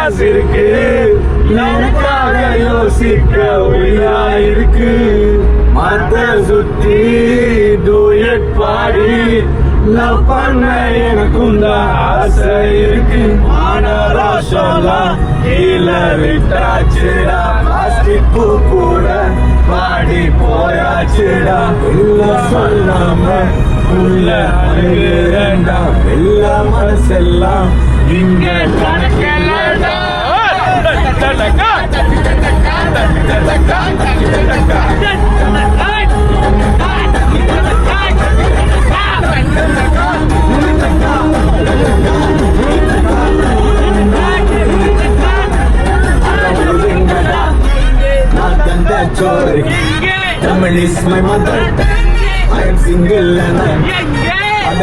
காசு இருக்கு, எனக்காக யோசிக்க ஒளியா இருக்கு. மத்த சுத்தி டூயட் பாடி லவ் பண்ண எனக்கும் தான் ஆசை இருக்கு. மானராசோலாம் கீழே விட்டாச்சுடா, பிளாஸ்டிக் பூ கூட பாடி போயாச்சுடா. இல்ல சொல்லாம உள்ள அழுகிறேன்டா, வெள்ள மனசெல்லாம் இங்க கணக்கெல்லடா. Tamil is my mother. I am single and I